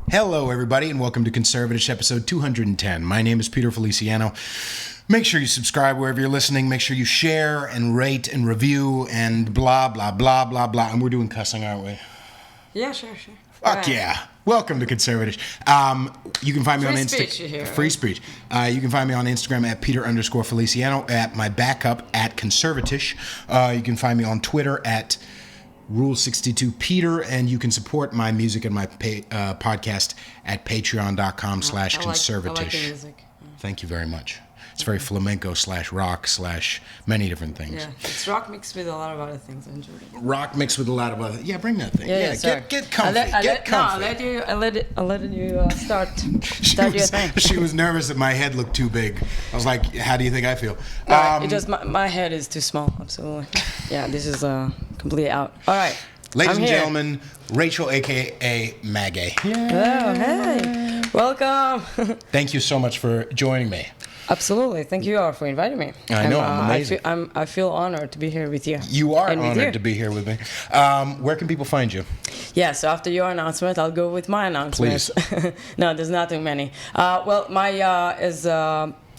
Hello, everybody, and welcome to Conservatish episode 210. My name is Peter Feliciano. Make sure you subscribe wherever you're listening. Make sure you share and rate and review and blah, blah, blah, blah, blah. And we're doing cussing, aren't we? Yeah, sure. Fuck yeah. Welcome to Conservatish. You can find me on Instagram. Free speech. You can find me on Instagram at Peter_Feliciano, at my backup at Conservatish. You can find me on Twitter at Rule62Peter, and you can support my music and my podcast at patreon.com/Conservatish. I like the music. Thank you very much. It's very flamenco / rock / many different things. Yeah, it's rock mixed with a lot of other things. I enjoy it. Rock mixed with a lot of other. Yeah, bring that thing. Yeah, get comfy. Get comfy. I let you start your thing. She was nervous that my head looked too big. I was like, "How do you think I feel?" It just my head is too small. Absolutely. Yeah, this is completely out. All right. Ladies and gentlemen, Rachel, aka MAGAY. Hello, hey, welcome. Thank you so much for joining me. Absolutely. Thank you all for inviting me. I know, I'm amazing. I feel honored to be here with you. You are honored to be here with me. Where can people find you? Yeah, so after your announcement, I'll go with my announcement. Please. No, there's not too many. Well, my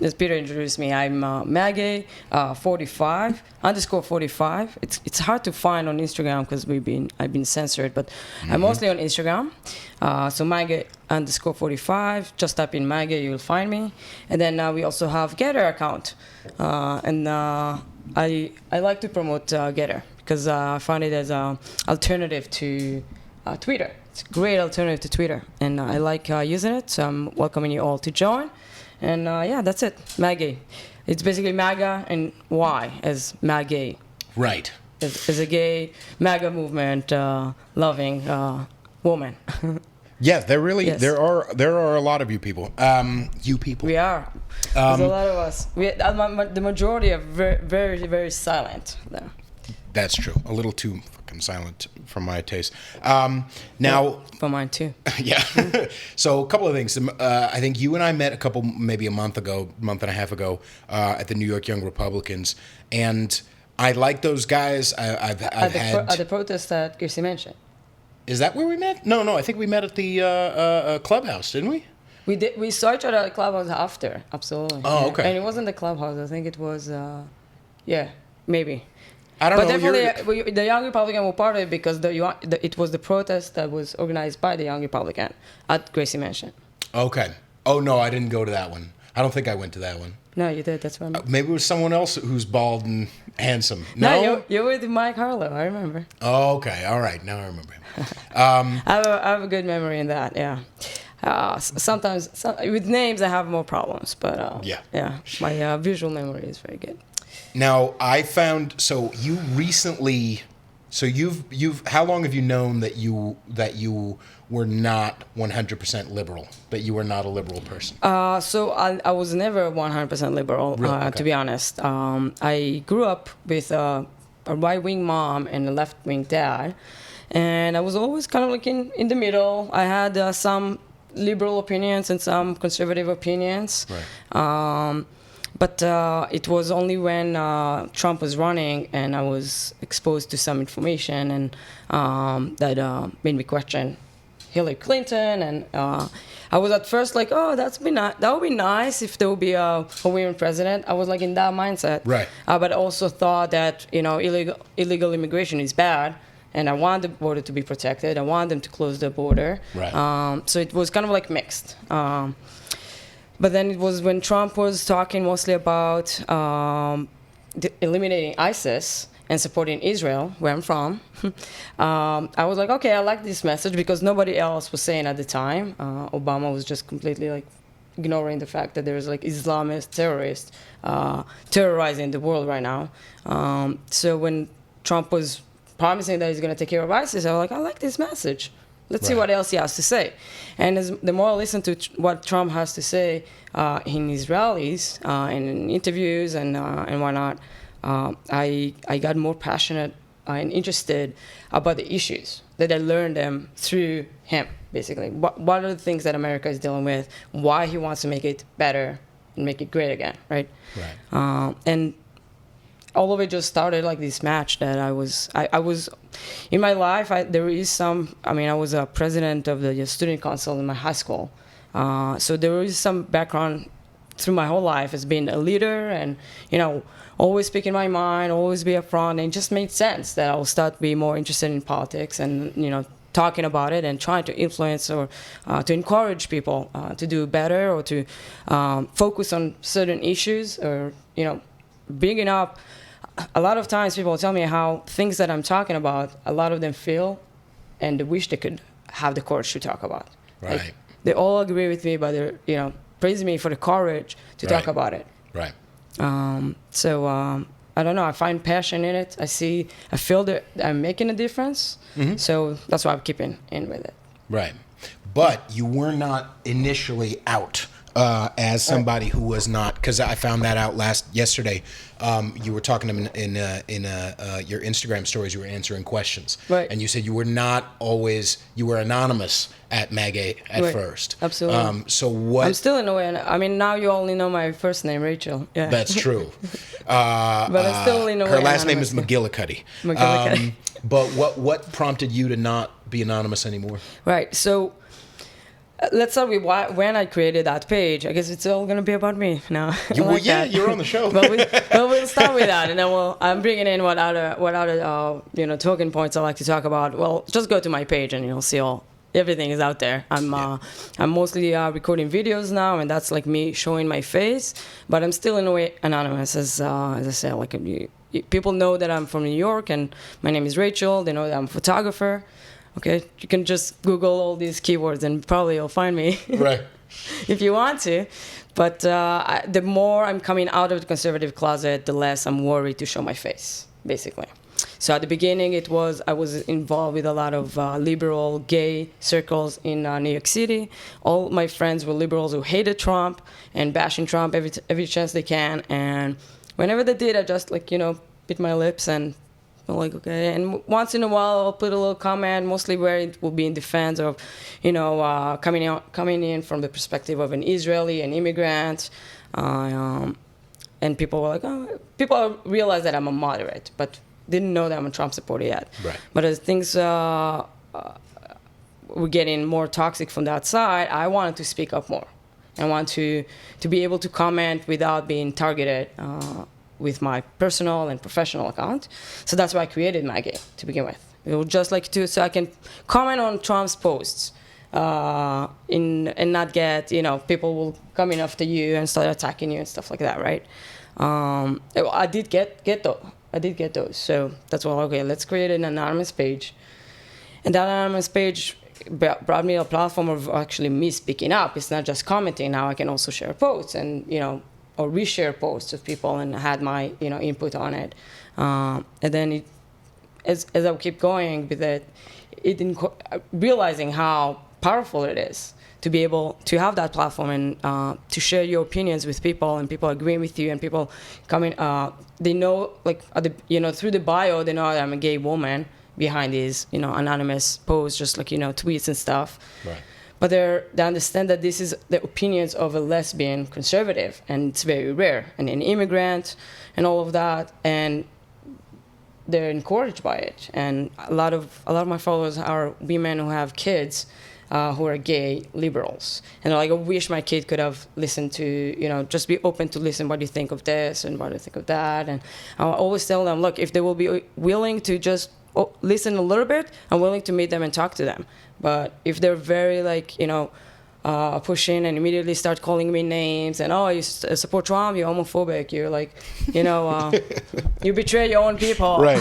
as Peter introduced me, I'm MAGAY 45 _45. It's hard to find on Instagram because I've been censored, but I'm mostly on Instagram. So MAGAY _45. Just type in MAGAY, you'll find me. And then we also have Getter account, and I like to promote Getter because I find it as an alternative to Twitter. It's a great alternative to Twitter, and I like using it. So I'm welcoming you all to join. And yeah, that's it. MAGAY. It's basically MAGA and Y as MAGAY. Right. As a gay MAGA movement loving woman. Yeah, there Yes. there are a lot of you people. You people. We are. There's a lot of us. The majority are very, very, very silent. Though. That's true. A little too fucking silent for my taste. Now, for mine too. Yeah. So a couple of things. I think you and I met maybe a month and a half ago, at the New York Young Republicans, and I like those guys. I've had at the protest that Chrissy mentioned. Is that where we met? No. I think we met at the clubhouse, didn't we? We did. We saw each other at the clubhouse after. Absolutely. Oh, okay. And it wasn't the clubhouse. I think it was. Yeah, maybe. I don't know. Definitely, the Young Republican were part of it because it was the protest that was organized by the Young Republican at Gracie Mansion. Okay. Oh, no, I didn't go to that one. I don't think I went to that one. No, you did. That's right. Maybe it was someone else who's bald and handsome. No, you're with Mike Harlow. I remember. Oh, okay. All right. Now I remember him. I have a good memory in that. Yeah. Sometimes with names I have more problems, but yeah, my visual memory is very good. Now I found you've how long have you known that you were not 100% liberal, that you were not a liberal person? So I was never 100% liberal, really? Okay. To be honest. I grew up with a right-wing mom and a left-wing dad, and I was always kind of like in the middle. I had some liberal opinions and some conservative opinions. Right. But it was only when Trump was running and I was exposed to some information and that made me question Hillary Clinton. And I was at first like, oh, that would be nice if there would be a women president. I was like in that mindset. Right. But I also thought that illegal immigration is bad. And I want the border to be protected. I want them to close the border. Right. So it was kind of like mixed. But then it was when Trump was talking mostly about eliminating ISIS and supporting Israel, where I'm from. I was like, okay, I like this message because nobody else was saying at the time. Obama was just completely like ignoring the fact that there's like Islamist terrorists terrorizing the world right now. So when Trump was promising that he's going to take care of ISIS, I was like, I like this message. Let's see what else he has to say. And the more I listen to what Trump has to say in his rallies and in interviews and whatnot, I got more passionate and interested about the issues that I learned them through him, basically. What are the things that America is dealing with, why he wants to make it better and make it great again, right? Right. And all of it just started like this match that I was in my life. There is some. I mean, I was a president of the student council in my high school, so there is some background through my whole life as being a leader, and always speaking my mind, always be upfront, and it just made sense that I will start to be more interested in politics and talking about it and trying to influence or to encourage people to do better or to focus on certain issues or bringing up. A lot of times people tell me how things that I'm talking about, a lot of them feel and they wish they could have the courage to talk about. Right. Like, they all agree with me, but they're praise me for the courage to talk about it. Right. So I don't know. I find passion in it. I feel that I'm making a difference. Mm-hmm. So that's why I'm keeping in with it. Right. But you were not initially out as somebody who was not, because I found that out yesterday. You were talking to me in your Instagram stories. You were answering questions, right? And you said you were not always. You were anonymous at MAGAY at first. Absolutely. So what? I'm still in a way. I mean, now you only know my first name, Rachel. Yeah. That's true. But I'm still in a way. Her last name is McGillicuddy. McGillicuddy. But what prompted you to not be anonymous anymore? Right. So. Let's start with when I created that page. I guess it's all going to be about me now. You're on the show. but we'll start with that, and then I'm bringing in what other talking points I like to talk about. Well, just go to my page and you'll see everything is out there. I'm mostly recording videos now, and that's like me showing my face, but I'm still in a way anonymous, as I said. Like people know that I'm from New York, and my name is Rachel. They know that I'm a photographer. Okay, you can just Google all these keywords and probably you'll find me. Right. If you want to. But the more I'm coming out of the conservative closet, the less I'm worried to show my face, basically. So at the beginning, I was involved with a lot of liberal gay circles in New York City. All my friends were liberals who hated Trump and bashing Trump every chance they can. And whenever they did, I just bit my lips and like, okay. And once in a while, I'll put a little comment, mostly where it will be in defense of, coming in from the perspective of an Israeli, an immigrant. And people were like, people realize that I'm a moderate, but didn't know that I'm a Trump supporter yet. Right. But as things were getting more toxic from that side, I wanted to speak up more. I want to be able to comment without being targeted with my personal and professional account. So that's why I created MAGAY to begin with. It was just so I can comment on Trump's posts and not get, people will come in after you and start attacking you and stuff like that, right? I did get those. So that's why, okay, let's create an anonymous page. And that anonymous page brought me a platform of actually me speaking up. It's not just commenting. Now I can also share posts and, or reshare posts of people and had my input on it, and then as I keep going with it, realizing how powerful it is to be able to have that platform and to share your opinions with people and people agreeing with you and people coming. They know through the bio they know that I'm a gay woman behind these anonymous posts, just tweets and stuff. Right. But they understand that this is the opinions of a lesbian conservative, and it's very rare, and an immigrant, and all of that, and they're encouraged by it. And a lot of my followers are women who have kids who are gay liberals, and they're like, I wish my kid could have listened to, just be open to listen. What do you think of this and what do you think of that? And I always tell them, look, if they will be willing to just listen a little bit, I'm willing to meet them and talk to them. But if they're very pushing and immediately start calling me names and you support Trump, you're homophobic, you're like, you betray your own people. Right.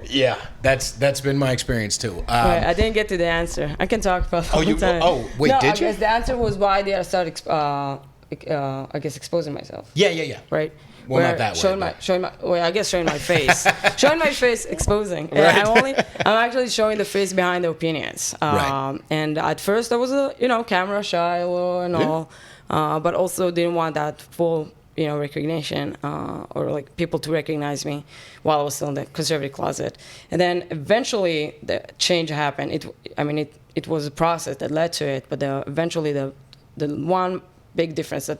Yeah, that's been my experience too. Right, I didn't get to the answer. I can talk about. Did you? No, I guess the answer was why did I start exposing myself. Yeah. Right. Well, not that way. Showing my face. Showing my face, exposing. Right. I'm actually showing the face behind the opinions. Right. And at first I was camera shy and all, but also didn't want that full recognition or like people to recognize me while I was still in the conservative closet. And then eventually the change happened. It was a process that led to it, but eventually the one big difference that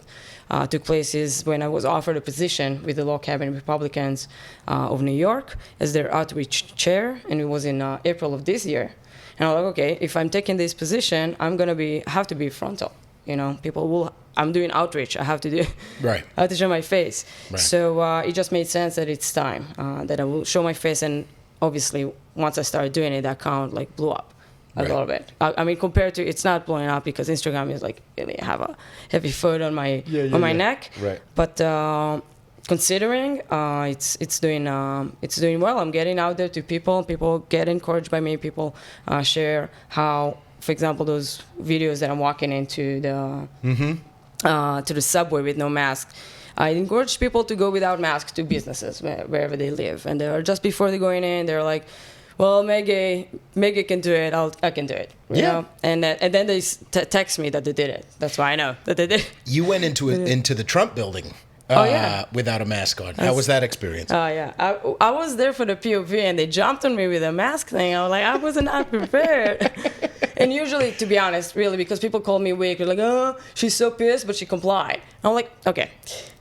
took place is when I was offered a position with the Law Cabinet Republicans of New York as their outreach chair, and it was in April of this year. And I'm like, okay, if I'm taking this position, I'm gonna have to be frontal. You know, I'm doing outreach. I have to do. Right. I have to show my face. Right. So it just made sense that it's time that I will show my face. And obviously, once I started doing it, that account like blew up a little bit. I mean, compared to, it's not blowing up because Instagram is like really have a heavy foot on my neck. Right. But considering it's doing well. I'm getting out there to people. People get encouraged by me. People share how, for example, those videos that I'm walking into to the subway with no mask. I encourage people to go without masks to businesses wherever they live, and they're just before they're going in, they're like, "Well, MAGAY can do it. I can do it." You know? And then they text me that they did it. That's why I know that they did. You went into the Trump building. Without a mask on. How was that experience? Oh, yeah. I was there for the POV, and they jumped on me with a mask thing. I was like, I wasn't not prepared. And usually, to be honest, really, because people call me weak, they're like, oh, she's so pissed, but she complied. I'm like, okay.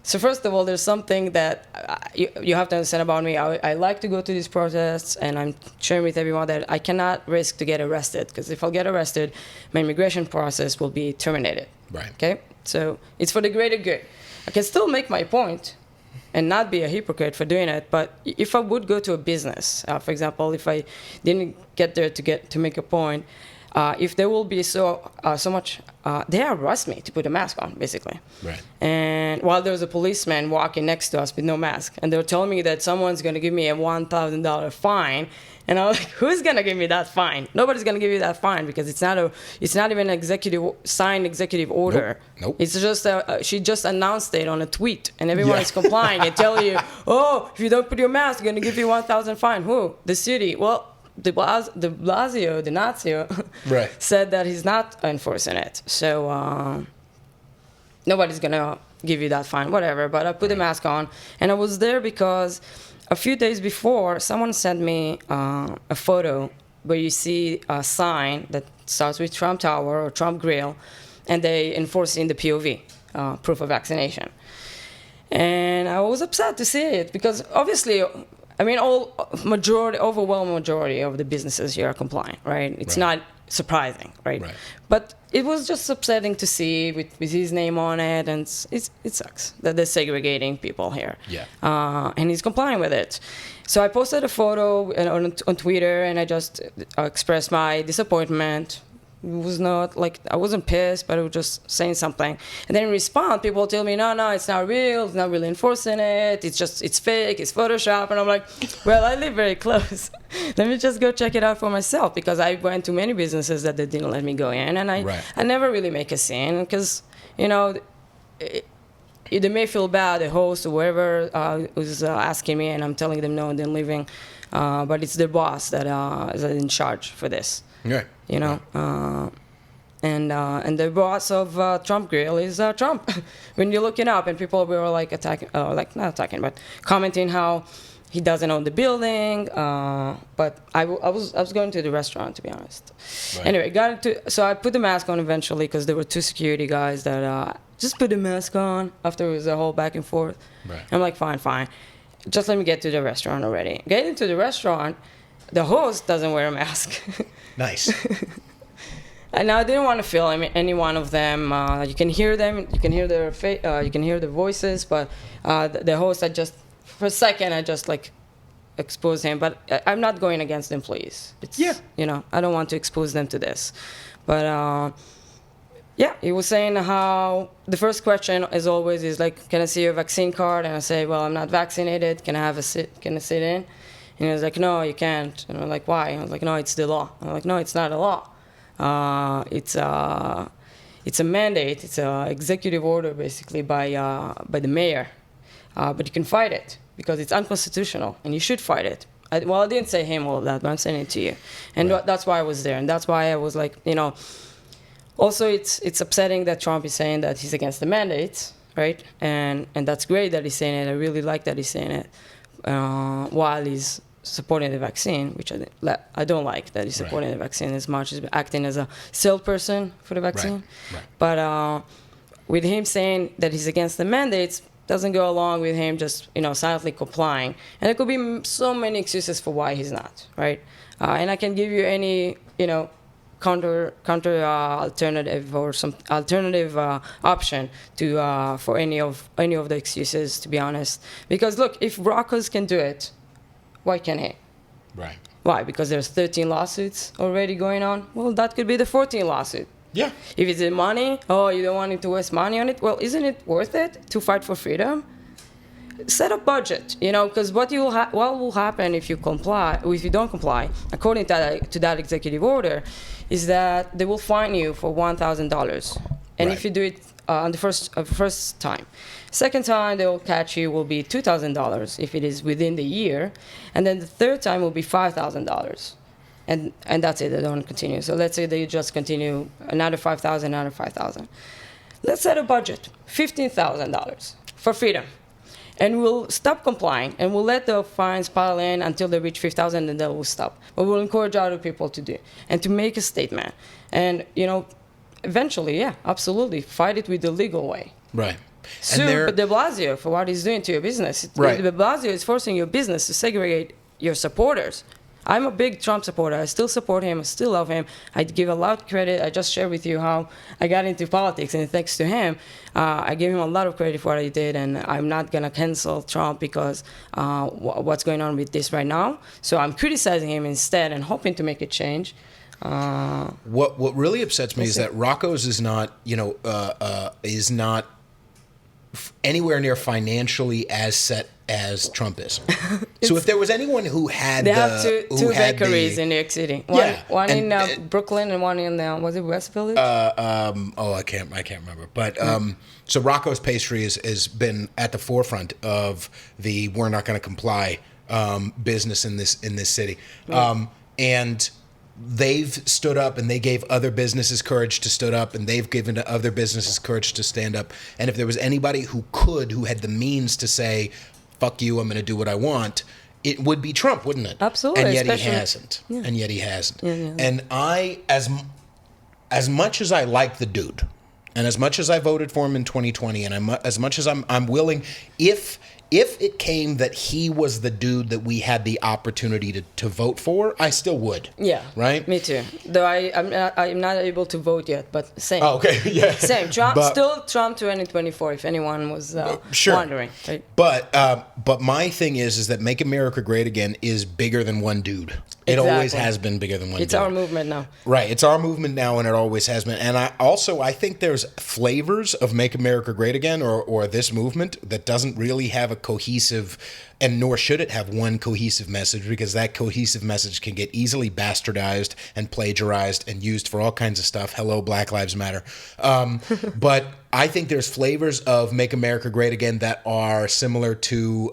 So first of all, there's something that you have to understand about me. I like to go to these protests, and I'm sharing with everyone that I cannot risk to get arrested, because if I'll get arrested, my immigration process will be terminated. Right. Okay? So it's for the greater good. I can still make my point and not be a hypocrite for doing it, but if I would go to a business, for example, if I didn't get there to make a point, if there will be so much, they arrest me to put a mask on, basically. Right. And while there was a policeman walking next to us with no mask, and they were telling me that someone's going to give me a $1,000 fine, and I was like, who's going to give me that fine? Nobody's going to give you that fine, because it's not even an signed executive order. Nope. It's just she just announced it on a tweet, and everyone is complying and telling you, oh, if you don't put your mask, we're going to give you $1,000 fine. Who? The city. Well, de Blasio, the Nazio, said that he's not enforcing it. So nobody's going to give you that fine, whatever. But I put the mask on, and I was there because a few days before, someone sent me a photo where you see a sign that starts with Trump Tower or Trump Grill, and they enforce in the POV, proof of vaccination. And I was upset to see it, because obviously, I mean, overwhelming majority of the businesses here are compliant, right? It's not surprising, right? But it was just upsetting to see with his name on it, and it sucks that they're segregating people here. Yeah. And he's complying with it. So I posted a photo on Twitter, and I just expressed my disappointment. It was not like, I wasn't pissed, but I was just saying something. And then in response, people tell me, no, it's not real, it's not really enforcing it, it's fake, it's Photoshop. And I'm like, well, I live very close. Let me just go check it out for myself, because I went to many businesses that they didn't let me go in. And I never really make a scene, because, you know, they may feel bad, the host or whoever who's asking me, and I'm telling them no, and then leaving. But it's their boss that is in charge for this. Yeah. You know, and the boss of Trump Grill is Trump. When you look it up, and people were like not attacking, but commenting how he doesn't own the building. But I was going to the restaurant, to be honest. Anyway, so I put the mask on eventually, because there were two security guys that just put the mask on after it was a whole back and forth. I'm like, fine, just let me get to the restaurant already. Getting to the restaurant, the host doesn't wear a mask. Nice. And I didn't want to film any one of them. You can hear them, you can hear their you can hear their voices, but the host, for a second, I just like exposed him. But I'm not going against the employees. You know, I don't want to expose them to this. But he was saying how the first question is always is like, can I see your vaccine card? And I say, well, I'm not vaccinated. Can I sit in? And he was like, no, you can't. And I'm like, why? I was like, no, it's the law. I'm like, no, it's not a law. It's a mandate. It's an executive order, basically, by the mayor. But you can fight it, because it's unconstitutional, and you should fight it. I didn't say him all of that, but I'm saying it to you. And that's why I was there. And that's why I was like, you know, also it's upsetting that Trump is saying that he's against the mandates, right? And that's great that he's saying it. I really like that he's saying it while he's supporting the vaccine, which I don't like that he's supporting the vaccine as much as acting as a salesperson for the vaccine. But with him saying that he's against the mandates doesn't go along with him just, silently complying. And there could be so many excuses for why he's not, right? And I can give you any, counter alternative or some alternative option to for any of the excuses, to be honest. Because look, if Rocco's can do it, why can't he? Right. Why? Because there's 13 lawsuits already going on. Well, that could be the 14th lawsuit. Yeah. If it's the money, you don't want him to waste money on it. Well, isn't it worth it to fight for freedom? Set a budget, because what will happen if you don't comply, according to that executive order, is that they will fine you for $1,000, and if you do it on the first time, second time they will catch you will be $2,000 if it is within the year, and then the third time will be $5,000. And that's it. They don't continue. So let's say they just continue another $5,000, another $5,000. Let's set a budget, $15,000 for freedom. And we'll stop complying, and we'll let the fines pile in until they reach 5,000, and then we'll stop. But we'll encourage other people to do it and to make a statement. And, eventually, yeah, absolutely, fight it with the legal way. Right. Sue de Blasio for what he's doing to your business. Right. De Blasio is forcing your business to segregate your supporters. I'm a big Trump supporter. I still support him. I still love him. I give a lot of credit. I just shared with you how I got into politics, and thanks to him, I give him a lot of credit for what he did, and I'm not going to cancel Trump because what's going on with this right now. So I'm criticizing him instead and hoping to make a change. What really upsets me is that Rocco's is not, anywhere near financially as set as Trump is. So if there was anyone who had they have two bakeries in New York City. One in Brooklyn and one in was it West Village? I can't remember. But so Rocco's Pastry has been at the forefront of the we're not going to comply business in this city, and they've stood up and they gave other businesses courage to stood up, and they've given other businesses courage to stand up. And if there was anybody who had the means to say, fuck you, I'm going to do what I want, it would be Trump, wouldn't it? Absolutely. And yet he hasn't. Yeah. And yet he hasn't. Yeah. And I, as much as I like the dude, and as much as I voted for him in 2020, and as much as I'm willing, if it came that he was the dude that we had the opportunity to vote for, I still would. Yeah. Right? Me too. Though I'm not able to vote yet, but same. Oh, okay. Yeah. Same. Still Trump 2024, if anyone was wondering. Right? But my thing is that Make America Great Again is bigger than one dude. It always has been bigger than one dude. It's our movement now. Right. It's our movement now, and it always has been. And I think there's flavors of Make America Great Again or this movement that doesn't really have a cohesive, and nor should it have one cohesive message, because that cohesive message can get easily bastardized and plagiarized and used for all kinds of stuff. Hello, Black Lives Matter. But I think there's flavors of Make America Great Again that are similar to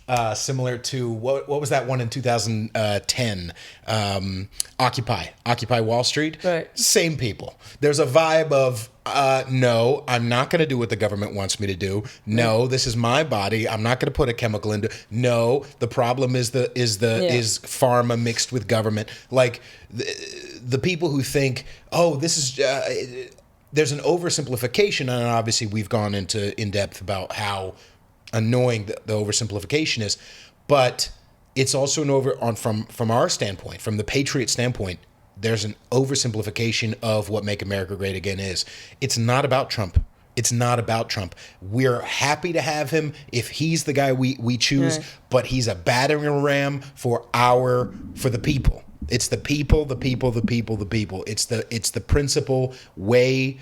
what was that one in 2010? Occupy Wall Street. Right. Same people. There's a vibe of no, I'm not going to do what the government wants me to do. No, this is my body. I'm not going to put a chemical into. No, the problem is pharma mixed with government. Like the people who think, oh, this is. There's an oversimplification, and obviously we've gone in depth about how annoying the oversimplification is, but it's also from our standpoint, from the Patriot standpoint, there's an oversimplification of what Make America Great Again is. It's not about Trump. It's not about Trump. We're happy to have him if he's the guy we choose, but he's a battering ram for the people. It's the people. It's the principle way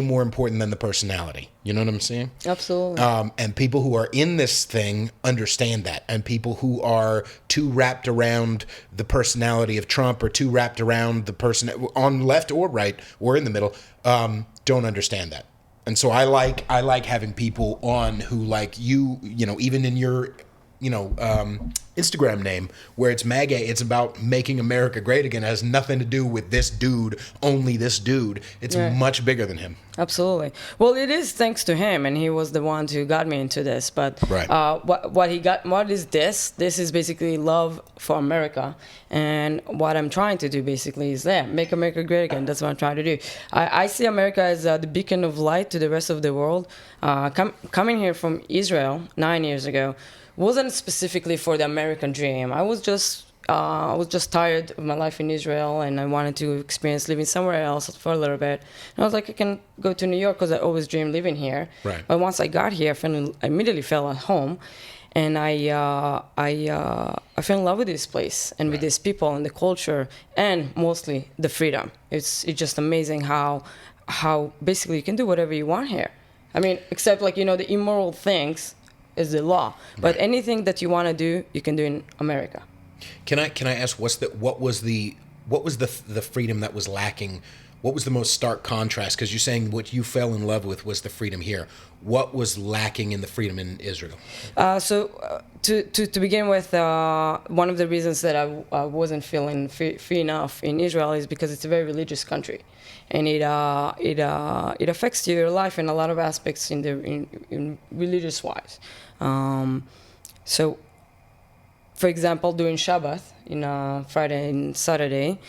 more important than the personality. You know what I'm saying? Absolutely. And people who are in this thing understand that. And people who are too wrapped around the personality of Trump or too wrapped around the person on left or right or in the middle don't understand that. And so I like having people on who, like, even in your Instagram name where it's MAGAY. It's about making America great again. It has nothing to do with this dude, only this dude. It's much bigger than him. Absolutely. Well, it is thanks to him, and he was the one who got me into this. But Right. what is this? This is basically love for America, and what I'm trying to do basically is make America great again. That's what I'm trying to do. I see America as the beacon of light to the rest of the world. Coming here from Israel 9 years ago wasn't specifically for the American dream. I was just tired of my life in Israel, and I wanted to experience living somewhere else for a little bit. And I was like, I can go to New York because I always dreamed living here. Right. But once I got here, I immediately fell at home, and I fell in love with this place and with these people and the culture, and mostly the freedom. It's just amazing how basically you can do whatever you want here. I mean, except the immoral things is the law, but anything that you want to do, you can do in America. Can I ask what was the freedom that was lacking? What was the most stark contrast? Because you're saying what you fell in love with was the freedom here. What was lacking in the freedom in Israel? To begin with, one of the reasons that I wasn't feeling free enough in Israel is because it's a very religious country, and it affects your life in a lot of aspects in religious wise. So, for example, during Shabbat, Friday and Saturday,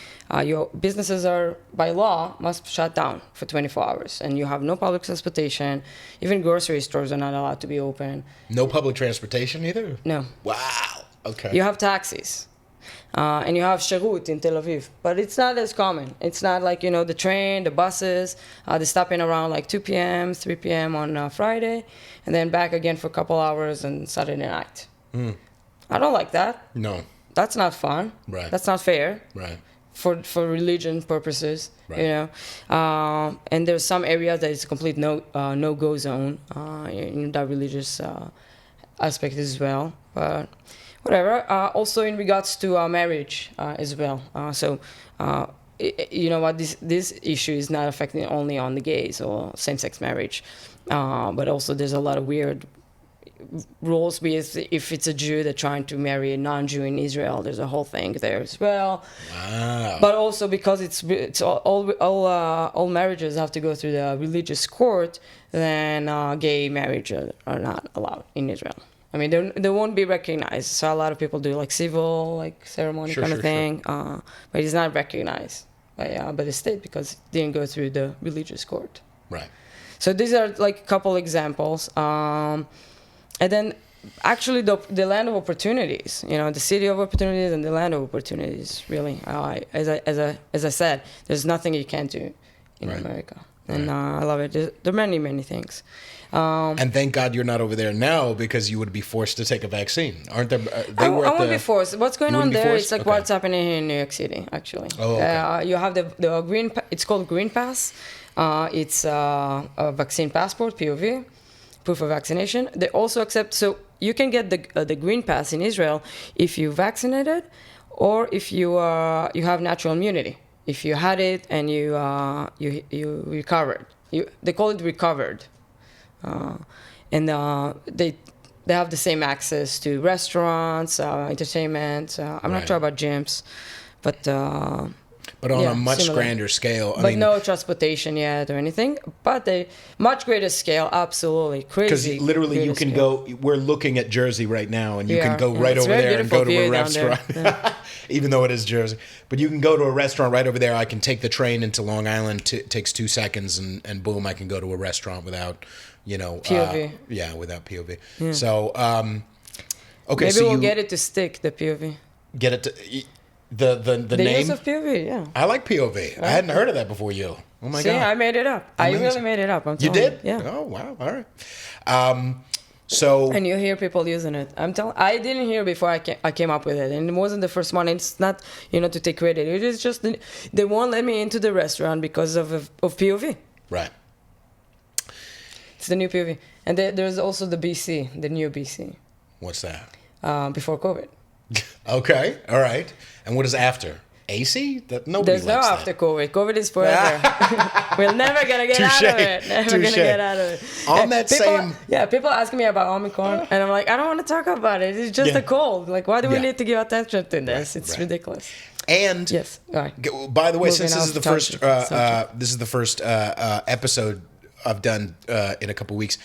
your businesses are, by law, must shut down for 24 hours. And you have no public transportation. Even grocery stores are not allowed to be open. No public transportation either? No. Wow. Okay. You have taxis. And you have Sherut in Tel Aviv. But it's not as common. It's not like, the train, the buses. They're stopping around like 2 p.m., 3 p.m. on Friday. And then back again for a couple hours on Saturday night. I don't like that. No. That's not fun. Right. That's not fair. Right. For religion purposes, Right. And there's some areas that it's a complete no-go zone in that religious aspect as well. But whatever. Also in regards to marriage as well. You know what? This issue is not affecting only on the gays or same-sex marriage, but also there's a lot of weird rules with if it's a Jew that's trying to marry a non-Jew in Israel. There's a whole thing there as well. Wow. But also because it's all marriages have to go through the religious court, then gay marriages are not allowed in Israel. I mean, they won't be recognized. So a lot of people do like civil ceremony kind of thing, but it's not recognized by the state because it didn't go through the religious court. Right. So these are like a couple examples. And then actually the land of opportunities, the city of opportunities and the land of opportunities, really. As I said, there's nothing you can't do in America. And I love it. There are many, many things. And thank God you're not over there now because you would be forced to take a vaccine. Aren't there? I won't be forced. What's going on there? It's like what's happening here in New York City, actually. Oh, okay. You have the green. It's called Green Pass. It's a vaccine passport, POV. Proof of vaccination. They also accept, so you can get the Green Pass in Israel if you vaccinated or if you have natural immunity. If you had it and you recovered, they call it recovered, and they have the same access to restaurants, entertainment. I'm not sure about gyms, but on a much grander scale. I mean, no transportation yet or anything, but a much greater scale, absolutely. Crazy. Because literally you can go, we're looking at Jersey right now, and you can go right over there and go to a restaurant, even though it is Jersey. But you can go to a restaurant right over there. I can take the train into Long Island. It takes 2 seconds, and boom, I can go to a restaurant without, POV. Without POV. Yeah. So, okay. Maybe we'll get it to stick, the POV. Get it to... The name? Use of POV, yeah. I like POV. I hadn't heard of that before you. Oh my God. See, I made it up. I really made it up. I'm telling you did? Yeah. Oh, wow. All right. So... And you hear people using it. I didn't hear before I came up with it. And it wasn't the first one. It's not, to take credit. It is just they won't let me into the restaurant because of POV. Right. It's the new POV. And there's also the BC, the new BC. What's that? Before COVID. Okay. All right. And what is after? AC? That nobody There's no likes after that. COVID. COVID is forever. We're never gonna get out of it. Never gonna get out of it. On that people, same... people ask me about Omicron, and I'm like, I don't want to talk about it. It's just a cold. Like, why do we need to give attention to this? It's ridiculous. And yes, by the way, Moving since this is the first episode I've done in a couple weeks,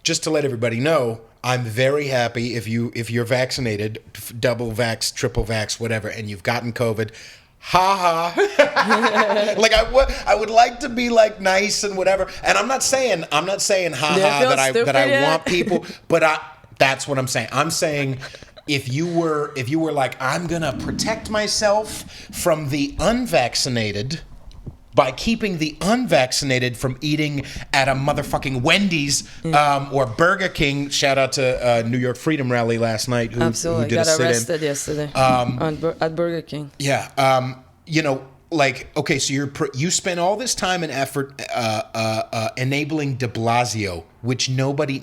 just to let everybody know, I'm very happy if you're vaccinated, double vax, triple vax, whatever, and you've gotten COVID. Ha ha. Like I would like to be like nice and whatever. And I'm not saying ha ha that I want people, but that's what I'm saying. I'm saying if you were like, I'm gonna protect myself from the unvaccinated by keeping the unvaccinated from eating at a motherfucking Wendy's or Burger King. Shout out to New York Freedom Rally last night. Who Absolutely, did got arrested yesterday at Burger King. Yeah, like, okay, so you spend all this time and effort enabling De Blasio, which nobody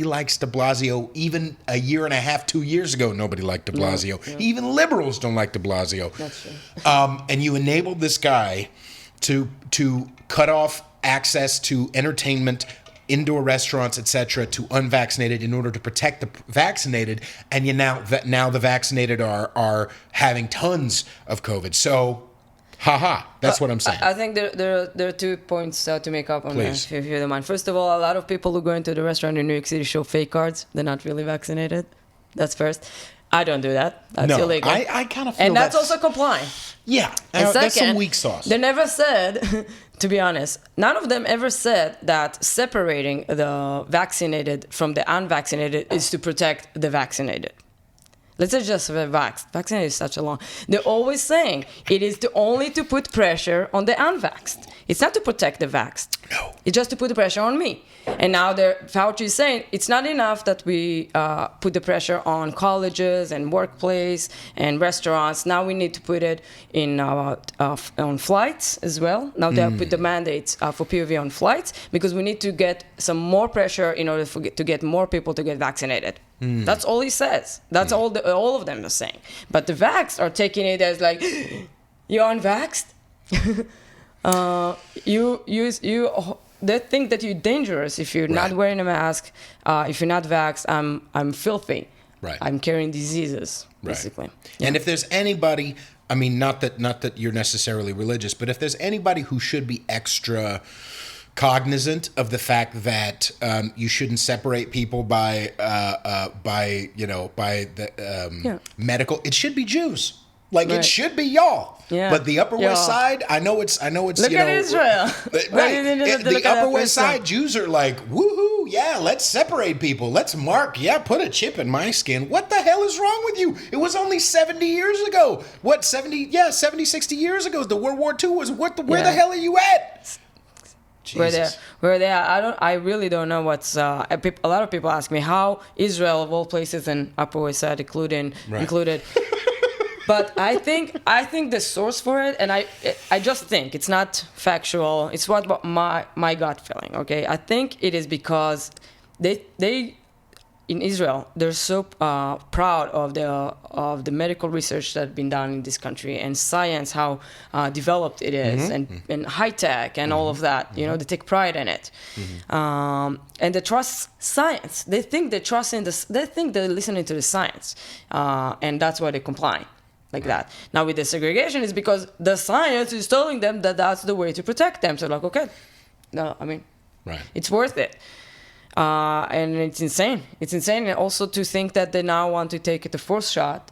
likes De Blasio. Even a year and a half, 2 years ago, nobody liked De Blasio. No. Even liberals don't like De Blasio. That's true. And you enabled this guy to cut off access to entertainment, indoor restaurants, etc., to unvaccinated in order to protect the vaccinated, and now the vaccinated are having tons of COVID. So, that's what I'm saying. I think there are 2 points to make up on that, if you don't mind. First of all, a lot of people who go into the restaurant in New York City show fake cards. They're not really vaccinated. That's first. I don't do that. That's illegal. I kind of feel and that's also complying. Yeah, and second, that's some weak sauce. They never said, to be honest, none of them ever said that separating the vaccinated from the unvaccinated is to protect the vaccinated. Let's say just vaccinated is such a long. They're always saying it is only to put pressure on the unvaxxed. It's not to protect the vaxxed. No. It's just to put the pressure on me. And now Fauci is saying it's not enough that we put the pressure on colleges and workplace and restaurants. Now we need to put it in on flights as well. Now they put the mandates for POV on flights because we need to get some more pressure in order to get more people to get vaccinated. That's all he says. That's all of them are saying. But the vaxxed are taking it as like, you're unvaxxed? They think that you're dangerous if you're not wearing a mask. If you're not vaxxed, I'm filthy. Right. I'm carrying diseases, basically. Right. Yeah. And if there's anybody, I mean, not that you're necessarily religious, but if there's anybody who should be extra cognizant of the fact that you shouldn't separate people by the medical, it should be Jews. Like it should be y'all. Yeah. But the Upper West Side, I know it's look at Israel. Right. The Upper West Side Jews are like, woohoo, yeah, let's separate people. Let's put a chip in my skin. What the hell is wrong with you? It was only 70 years ago. 60 years ago. The World War II was where the hell are you at? Jesus. Where they are, I really don't know what's. A lot of people ask me how Israel, of all places, and Upper West Side included. But I think the source for it, and I just think it's not factual. It's what my gut feeling. Okay, I think it is because they in Israel they're so proud of the medical research that's been done in this country and science, how developed it is, and high tech and all of that. You know, they take pride in it, and they trust science. They think they trust in this. They think they're listening to the science, and that's why they comply. Like that. Now with the segregation, it's because the science is telling them that that's the way to protect them. So like, okay, no, I mean, it's worth it. And it's insane. It's insane. And also to think that they now want to take the fourth shot.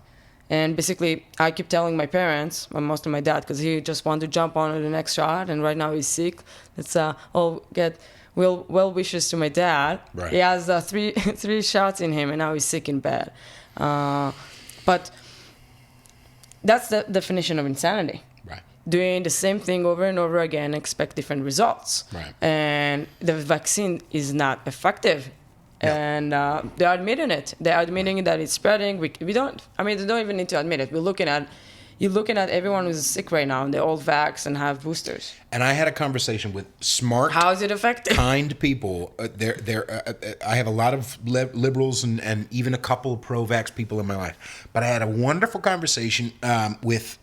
And basically, I keep telling my parents, mostly my dad, because he just wanted to jump on the next shot. And right now he's sick. Let's all get well wishes to my dad. Right. He has three shots in him, and now he's sick in bed. But that's the definition of insanity. Right. Doing the same thing over and over again, expect different results. Right. And the vaccine is not effective. Yeah. And they're admitting it. They're admitting that it's spreading. We don't. I mean, they don't even need to admit it. You're looking at everyone who's sick right now, and they're all vaxxed and have boosters. And I had a conversation with smart, how is it effective? Kind people. I have a lot of liberals and even a couple of pro-vax people in my life. But I had a wonderful conversation with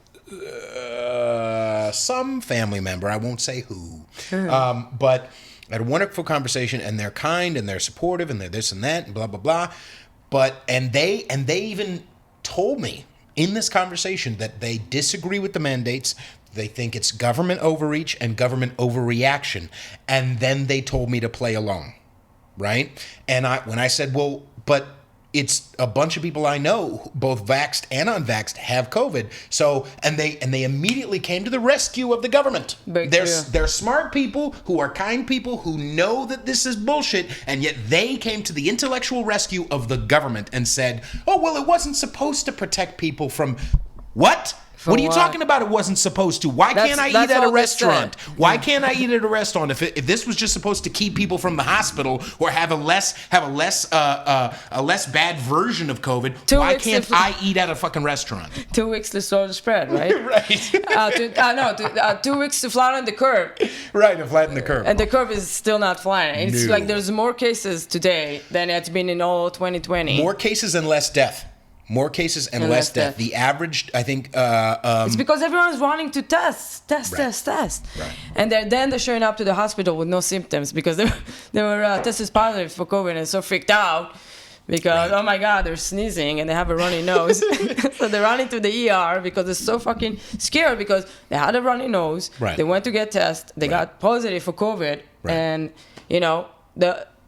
some family member. I won't say who. But I had a wonderful conversation, and they're kind, and they're supportive, and they're this and that, and blah, blah, blah. And they even told me in this conversation that they disagree with the mandates. They think it's government overreach and government overreaction. And then they told me to play along, right? And when I said, well, but it's a bunch of people I know, both vaxxed and unvaxxed, have COVID. So, and they immediately came to the rescue of the government. They're smart people who are kind people who know that this is bullshit, and yet they came to the intellectual rescue of the government and said, oh, well, it wasn't supposed to protect people from what? What are you talking about? It wasn't supposed to. Why can't I eat at a restaurant? Why can't I eat at a restaurant if this was just supposed to keep people from the hospital or have a less bad version of COVID? Why can't I eat at a fucking restaurant? 2 weeks to slow the spread, right? Right. 2 weeks to flatten the curve. Right, to flatten the curve. And the curve is still not flattening. It's like there's more cases today than it's been in all 2020. More cases and less death. More cases and less death. The average, I think... it's because everyone's running to test. Right. And then they're showing up to the hospital with no symptoms because they were tested positive for COVID and so freaked out because, oh my God, they're sneezing and they have a runny nose. So they're running to the ER because they're so fucking scared because they had a runny nose. Right. They went to get tested. They got positive for COVID. Right. And,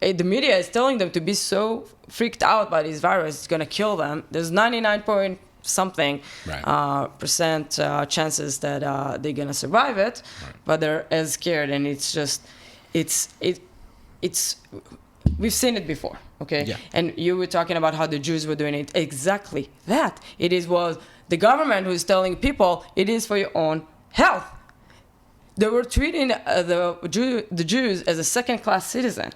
the media is telling them to be so freaked out by this virus, it's going to kill them. There's 99 point something percent chances that they're going to survive it, but they're as scared. And it's just, we've seen it before, okay? Yeah. And you were talking about how the Jews were doing it. Exactly that. Was the government who is telling people it is for your own health. They were treating the Jews as a second-class citizen.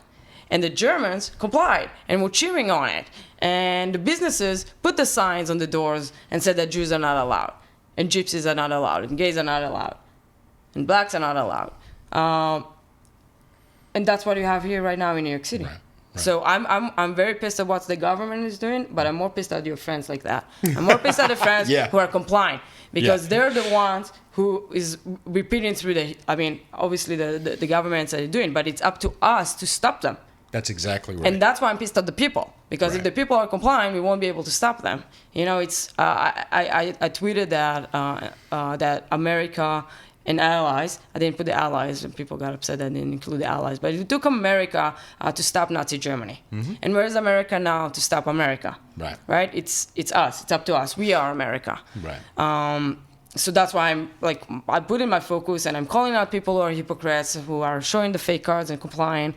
And the Germans complied and were cheering on it. And the businesses put the signs on the doors and said that Jews are not allowed. And gypsies are not allowed. And gays are not allowed. And blacks are not allowed. And that's what you have here right now in New York City. Right. So I'm very pissed at what the government is doing, but I'm more pissed at your friends like that. I'm more pissed at the friends who are complying. Because they're the ones who is repeating through obviously the governments are doing, but it's up to us to stop them. That's exactly right. And that's why I'm pissed at the people. Because if the people are complying, we won't be able to stop them. It's I tweeted that America and allies, I didn't put the allies, and people got upset that I didn't include the allies, but it took America to stop Nazi Germany. Mm-hmm. And where is America now to stop America? Right? It's us. It's up to us. We are America. Right. So that's why I put in my focus and I'm calling out people who are hypocrites, who are showing the fake cards and complying.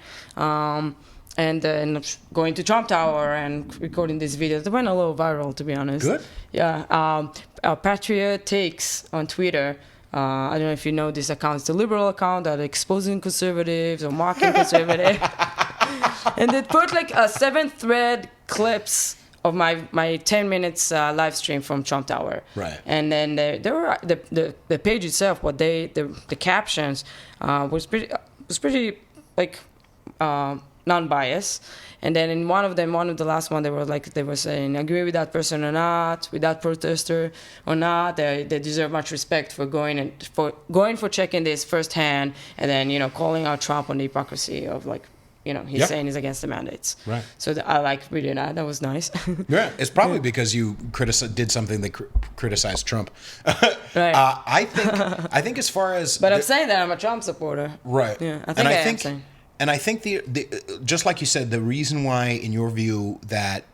And then going to Trump Tower and recording these videos. They went a little viral, to be honest. Good. Yeah. Patriot Takes on Twitter. I don't know if you know this account. It's a liberal account that exposing conservatives or mocking conservatives. And they put 7-thread clips of my 10 minutes live stream from Trump Tower. Right. And then there were the page itself, the captions was pretty non-biased. And then in one of the last one, they were saying, agree with that person or not, with that protester or not. They deserve much respect for going for checking this firsthand, and then calling out Trump on the hypocrisy of he's saying he's against the mandates. Right. So I like reading that. That was nice. Yeah, it's probably because you did something that criticized Trump. Right. I think as far as. But I'm saying that I'm a Trump supporter. Right. Yeah. I think. And I think the just like you said, the reason why, in your view, that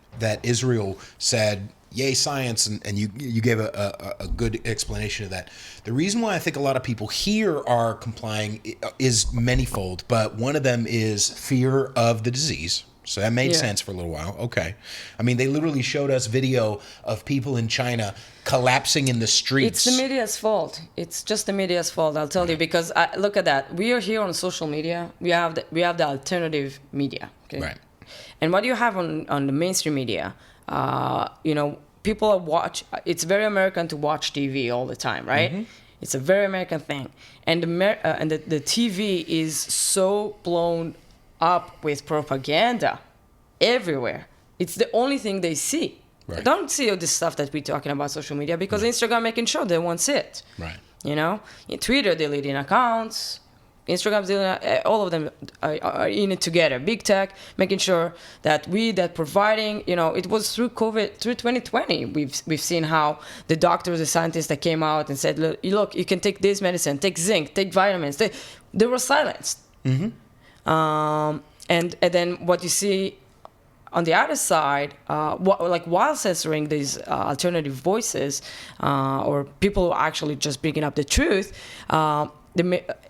Israel said, yay, science, and you gave a good explanation of that. The reason why I think a lot of people here are complying is manifold, but one of them is fear of the disease. So that made sense for a little while. Okay. I mean, they literally showed us video of people in China collapsing in the streets. It's the media's fault. It's just the media's fault, I'll tell you, because look at that. We are here on social media. We have the alternative media. Okay? Right. And what you have on the mainstream media, people it's very American to watch TV all the time, right? Mm-hmm. It's a very American thing. And the TV is so blown up with propaganda everywhere. It's the only thing they see. Right. Don't see all this stuff that we're talking about social media, because Instagram making sure they won't see it. Right. You know, in Twitter deleting accounts, Instagram deleting, all of them are in it together. Big tech making sure that providing. You know, it was through COVID, through 2020, we've seen how the doctors, the scientists that came out and said, look, you can take this medicine, take zinc, take vitamins. They were silenced. And then what you see on the other side, while censoring these alternative voices or people who are actually just bringing up the truth,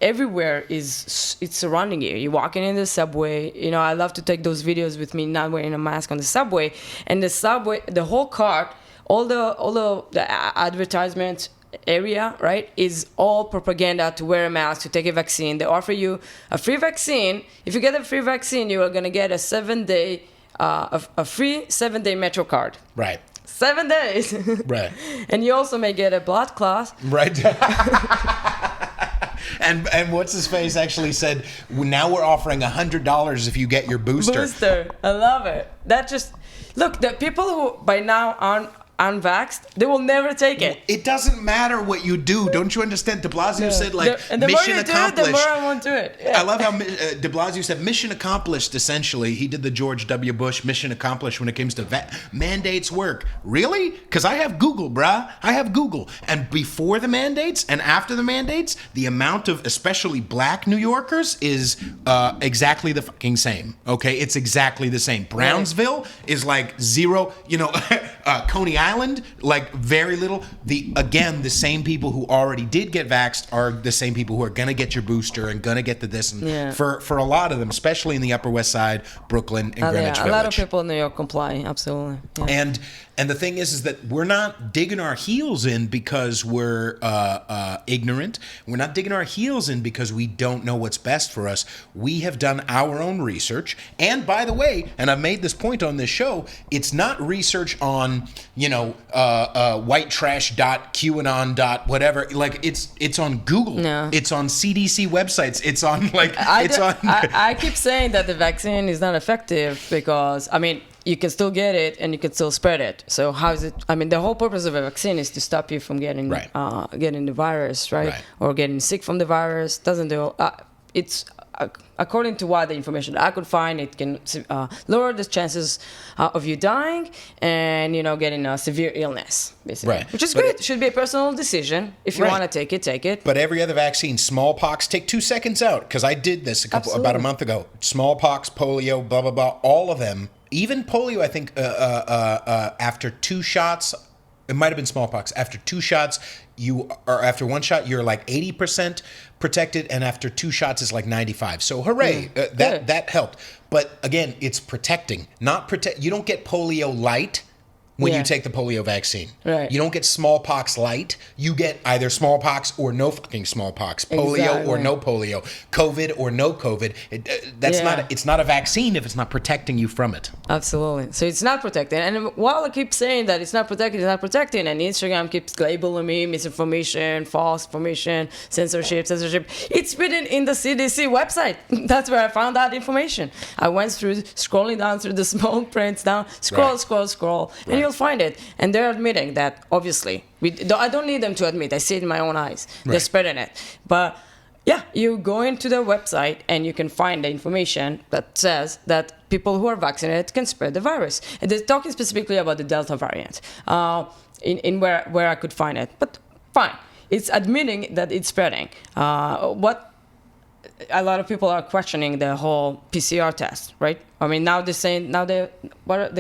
everywhere it's surrounding you. You're walking in the subway. You know, I love to take those videos with me not wearing a mask on the subway. And the subway, the whole cart, all the advertisement area, right, is all propaganda to wear a mask, to take a vaccine. They offer you a free vaccine. If you get a free vaccine, you are going to get a 7-day, a free 7-day Metro card. Right. 7 days. Right. And you also may get a blood clot. Right. And what's his face actually said, now we're offering $100 if you get your booster. I love it. That just, look, the people who by now aren't unvaxxed, they will never take it. It doesn't matter what you do. Don't you understand? De Blasio said, like, and the mission more you accomplished. do it, the more I won't do it. Yeah. I love how De Blasio said, mission accomplished, essentially. He did the George W. Bush mission accomplished when it comes to mandates work. Really? Because I have Google, bruh. I have Google. And before the mandates and after the mandates, the amount of especially black New Yorkers is exactly the fucking same. Okay? It's exactly the same. Brownsville is like zero, you know, Coney Island, like very little. The same people who already did get vaxxed are the same people who are gonna get your booster and gonna get the this. And for a lot of them, especially in the Upper West Side, Brooklyn, and Greenwich Village. A lot of people in New York comply, absolutely. Yeah. And the thing is that we're not digging our heels in because we're ignorant. We're not digging our heels in because we don't know what's best for us. We have done our own research. And by the way, and I've made this point on this show, it's not research on, you know, whitetrash.qanon. whatever. Like it's on Google. No. It's on CDC websites. It's on like I keep saying that the vaccine is not effective because, I mean, you can still get it and you can still spread it. So how is it? I mean, the whole purpose of a vaccine is to stop you from getting getting the virus, right? Or getting sick from the virus. Doesn't do. It's according to what the information I could find, it can lower the chances of you dying and, you know, getting a severe illness, basically. Right. Which is good. It should be a personal decision. If you want to take it, take it. But every other vaccine, smallpox, take 2 seconds out, because I did this about a month ago. Smallpox, polio, blah blah blah, all of them. Even polio, I think, after 2 shots, it might have been smallpox. After 2 shots, after 1 shot, you're like 80% protected, and after 2 shots is like 95. So hooray, that helped. But again, it's protecting, not protect. You don't get polio light when you take the polio vaccine. Right. You don't get smallpox light. You get either smallpox or no fucking smallpox, polio or no polio, COVID or no COVID. It's not a vaccine if it's not protecting you from it. Absolutely. So it's not protecting. And while I keep saying that it's not protecting, and Instagram keeps labeling me misinformation, false information, censorship, it's written in the CDC website. That's where I found that information. I went through, scrolling down through the small prints down, scroll, and you'll find it. And they're admitting that, obviously. I don't need them to admit. I see it in my own eyes. They're spreading it. But yeah, you go into their website and you can find the information that says that people who are vaccinated can spread the virus. And they're talking specifically about the Delta variant in where I could find it. But fine. It's admitting that it's spreading. What a lot of people are questioning the whole PCR test, right? I mean, now they're saying, they're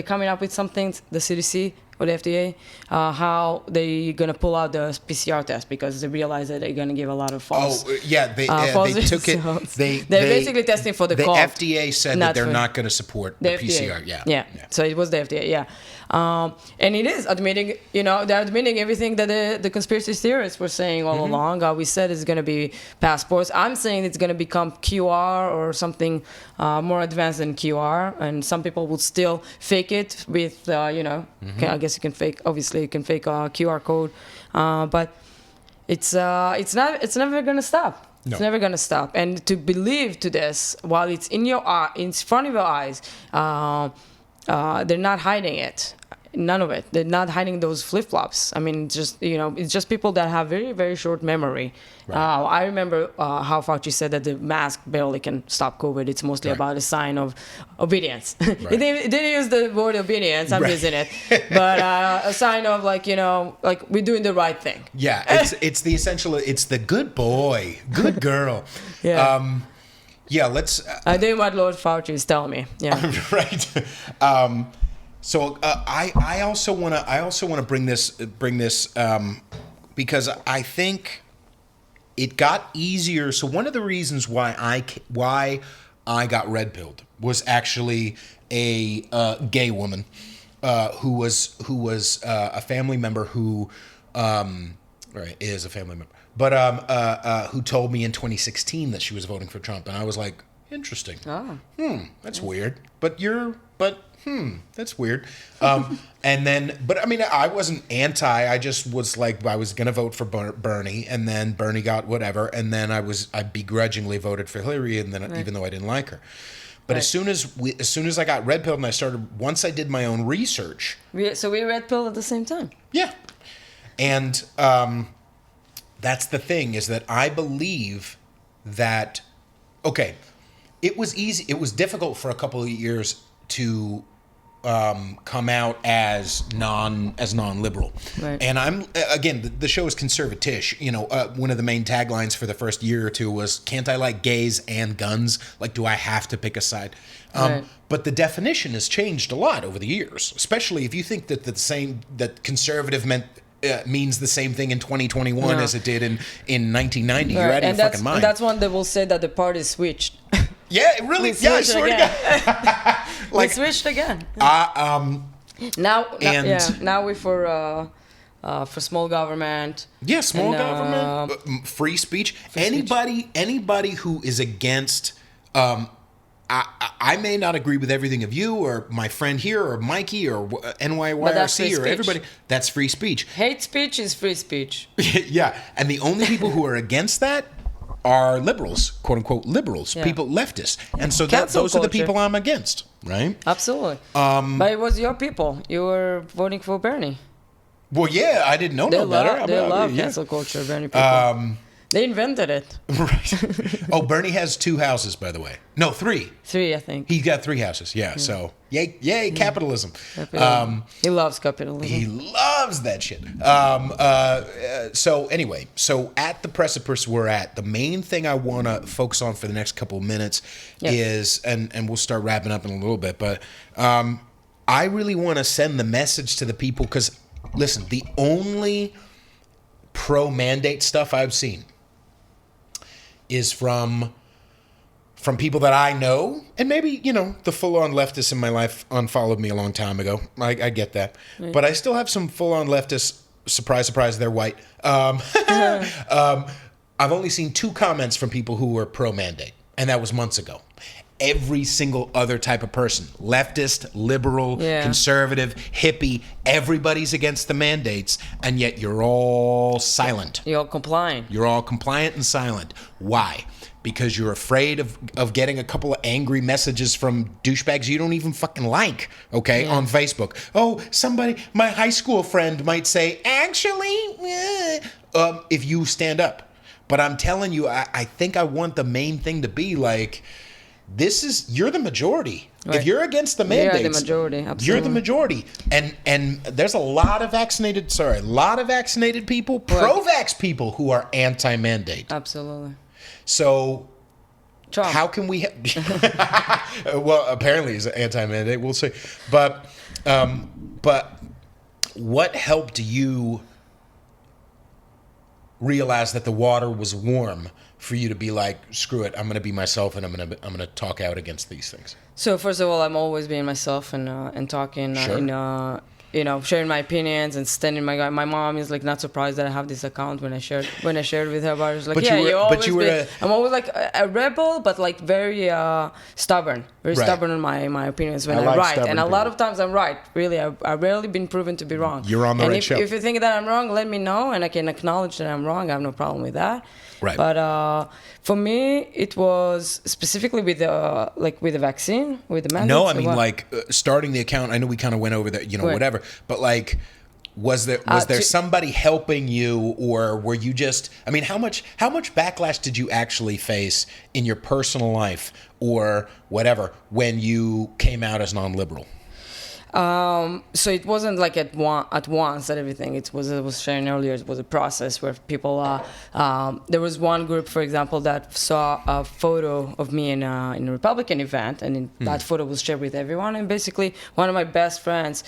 coming up with something, the CDC or the FDA, how they're going to pull out the PCR test because they realize that they're going to give a lot of false. They took it. They're basically testing for the cold. The FDA said that they're not going to support the PCR. Yeah. So it was the FDA. Yeah. And it is admitting, they're admitting everything that the conspiracy theorists were saying all along. We said it's going to be passports. I'm saying it's going to become QR or something more advanced than QR. And some people would still fake it with, I guess you can fake a QR code. But it's never going to stop. No. It's never going to stop. And to believe to this while it's in front of your eyes, they're not hiding it. none of it. They're not hiding those flip-flops. I mean, just, it's just people that have very, very short memory. Right. I remember how Fauci said that the mask barely can stop COVID. It's mostly about a sign of obedience. Right. He didn't use the word obedience. I'm using it. But a sign of like we're doing the right thing. Yeah, it's the essential. It's the good boy, good girl. Yeah. Yeah. Let's. I doing what Lord Fauci is telling me. Yeah. Right. So I also want to bring this because I think it got easier. So one of the reasons why I got red pilled was actually a gay woman who was a family member who is a family member, but who told me in 2016 that she was voting for Trump, and I was like, interesting. That's weird. That's weird. And then, but I mean, I wasn't anti. I just was like, I was going to vote for Bernie, and then Bernie got whatever, and then I begrudgingly voted for Hillary, and then even though I didn't like her. But as soon as I got red pilled, and once I did my own research. So we red pilled at the same time. Yeah, and that's the thing, is that I believe that. Okay, it was easy. It was difficult for a couple of years to come out as non-liberal. Right. And I'm, again, the show is Conservatish. One of the main taglines for the first year or two was, can't I like gays and guns? Like, do I have to pick a side? Right. But the definition has changed a lot over the years, especially if you think that conservative means the same thing in 2021 as it did in 1990. You're out of your fucking mind. And that's one that will say that the party switched. Yeah, really. Yeah, I swear to God. We switched again. Now we're for small government. Yeah, small government, free speech. Anybody who is against. I may not agree with everything of you or my friend here or Mikey or NYYRC or everybody. That's free speech. Hate speech is free speech. Yeah, and the only people who are against that are liberals, quote unquote liberals, people leftists, and so those are the people I'm against, right? Absolutely. But it was your people. You were voting for Bernie. Well, yeah, I didn't know no better. They love cancel culture, Bernie people. They invented it. Right. Oh, Bernie has 2 houses, by the way. No, 3. 3, I think. He got 3 houses. Yeah. So yay, capitalism. He loves capitalism. He loves that shit. So anyway, at the precipice we're at, the main thing I want to focus on for the next couple of minutes is, and we'll start wrapping up in a little bit, but I really want to send the message to the people, because listen, the only pro-mandate stuff I've seen is from people that I know, and maybe, the full-on leftists in my life unfollowed me a long time ago. I get that. Right. But I still have some full-on leftists, surprise, surprise, they're white. I've only seen 2 comments from people who were pro-mandate, and that was months ago. Every single other type of person, leftist, liberal, conservative, hippie, everybody's against the mandates, and yet you're all silent. You're all compliant. You're all compliant and silent. Why? Because you're afraid of getting a couple of angry messages from douchebags you don't even fucking like, on Facebook. Oh, my high school friend might say, actually, if you stand up. But I'm telling you, I think I want the main thing to be like, you're the majority. Right. If you're against the mandates, you're the majority. Absolutely. You're the majority. And there's a lot of vaccinated people, pro-vax people who are anti-mandate. Absolutely. So Trump. How can we well, apparently he's anti-mandate, we'll see. But what helped you realize that the water was warm for you to be like, screw it, I'm going to be myself, and I'm going to talk out against these things? So first of all, I'm always being myself and talking, sure. Sharing my opinions and standing my ground. My mom is like not surprised that I have this account when I shared with her about it. She's like, I'm always like a rebel, but like very stubborn, stubborn in my opinions when I write. And a lot of times I'm right. Really, I've rarely been proven to be wrong. You're on the right show. If you think that I'm wrong, let me know, and I can acknowledge that I'm wrong. I have no problem with that. Right. But for me, it was specifically with the vaccine, with the mandates. No, I mean, starting the account. I know we kind of went over that, Right. whatever. But was there somebody helping you, or were you just? I mean, how much backlash did you actually face in your personal life or whatever when you came out as non-liberal? So it wasn't like at once that everything. It was sharing earlier. It was a process where people. There was one group, for example, that saw a photo of me in a Republican event, and that photo was shared with everyone. And basically, one of my best friends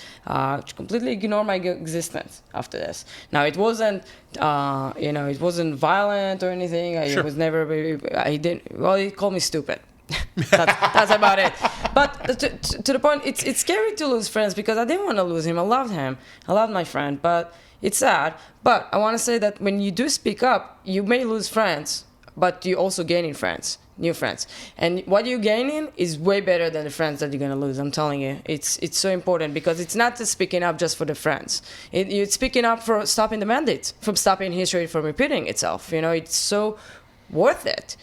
completely ignored my existence after this. Now it wasn't, it wasn't violent or anything. Sure. It was never. I didn't. Well, he called me stupid. that's about it. But to the point, it's scary to lose friends because I didn't want to lose him. I loved him. I loved my friend, but it's sad. But I want to say that when you do speak up, you may lose friends, but you also gaining friends, new friends. And what you're gaining is way better than the friends that you're going to lose. I'm telling you. It's so important because it's not just speaking up just for the friends. You're speaking up for stopping the mandates, from stopping history from repeating itself. It's so worth it.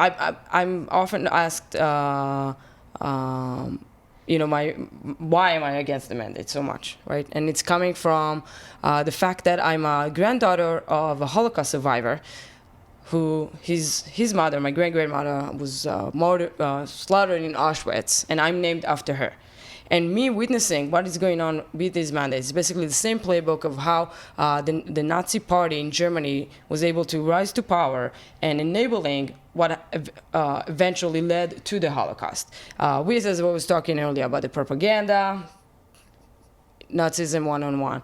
I'm often asked, why am I against the mandate so much, right? And it's coming from the fact that I'm a granddaughter of a Holocaust survivor, who his mother, my great-grandmother, was slaughtered in Auschwitz, and I'm named after her. And me witnessing what is going on with these mandates, basically the same playbook of how the Nazi party in Germany was able to rise to power and enabling what eventually led to the Holocaust. As I was talking earlier about the propaganda, Nazism one-on-one,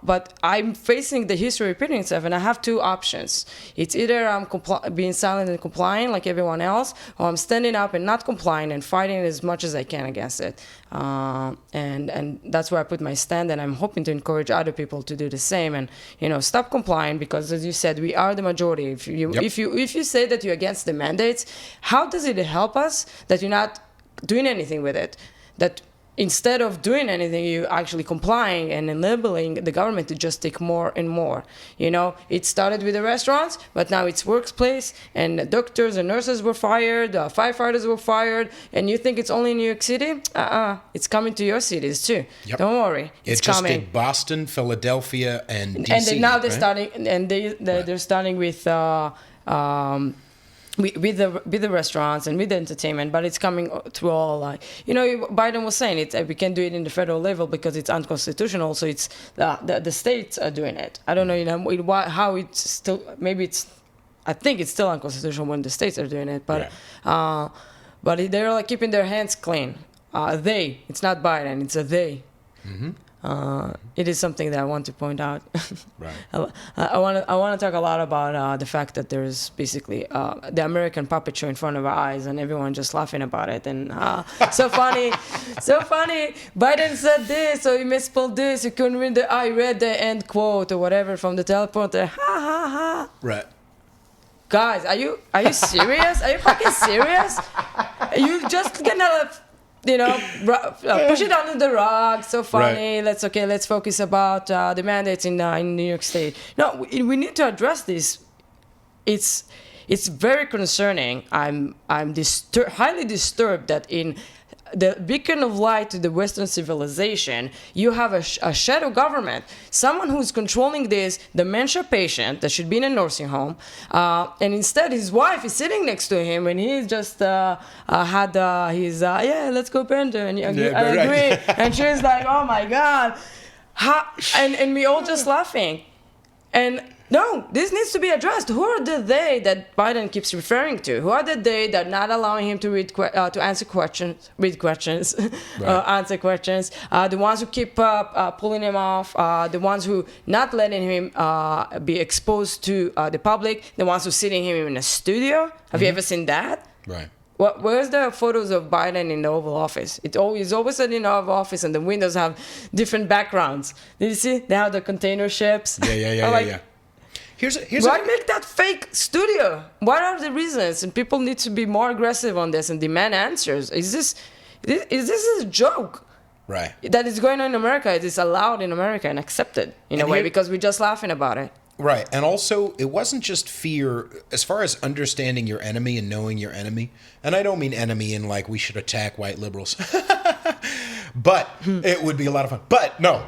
but I'm facing the history repeating itself, and I have two options. It's either I'm being silent and complying like everyone else, or I'm standing up and not complying and fighting as much as I can against it. And that's where I put my stand, and I'm hoping to encourage other people to do the same and stop complying, because as you said, we are the majority. If you say that you're against the mandates, how does it help us that you're not doing anything with it? That instead of doing anything, you actually complying and enabling the government to just take more and more. It started with the restaurants, but now it's workplace, and doctors and nurses were fired, firefighters were fired, and you think it's only in New York City? It's coming to your cities too. Yep. Don't worry, it's coming. It just did Boston, Philadelphia, and DC. And now they're starting, and they're starting with. With the restaurants and with the entertainment, but it's coming through all. Biden was saying it. We can do it in the federal level because it's unconstitutional. So it's the states are doing it. I don't know, how it's still. Maybe it's. I think it's still unconstitutional when the states are doing it, but but they're keeping their hands clean. It's not Biden. It's a they. Mm-hmm. It is something that I want to point out. Right. I want to talk a lot about the fact that there's basically the American puppet show in front of our eyes, and everyone just laughing about it. And so funny, so funny. Biden said this, so he misspelled this. You couldn't read I read the end quote or whatever from the teleprompter. Ha ha ha. Right. Guys, are you serious? Are you fucking serious? You just gonna. Push it under the rug. So funny. Right. Let's focus about the mandates in New York State. No, we need to address this. It's very concerning. I'm highly disturbed that in the beacon of light to the Western civilization, you have a shadow government, someone who's controlling this dementia patient that should be in a nursing home, and instead his wife is sitting next to him, and he just had his let's go parental, and I agree, and she's like, oh my god, and we all just laughing, and. No, this needs to be addressed. Who are the they that Biden keeps referring to? Who are the they that are not allowing him to answer questions, answer questions? The ones who keep pulling him off. The ones who not letting him be exposed to the public. The ones who sitting him in a studio. Have you ever seen that? Right. Where's the photos of Biden in the Oval Office? He's always in the Oval Office, and the windows have different backgrounds. Did you see? They have the container ships. Yeah. Why make that fake studio? What are the reasons? And people need to be more aggressive on this and demand answers. Is this a joke? Right. That is going on in America. It is allowed in America and accepted in a way because we're just laughing about it. Right. And also, it wasn't just fear as far as understanding your enemy and knowing your enemy. And I don't mean enemy in like we should attack white liberals. But it would be a lot of fun. But no,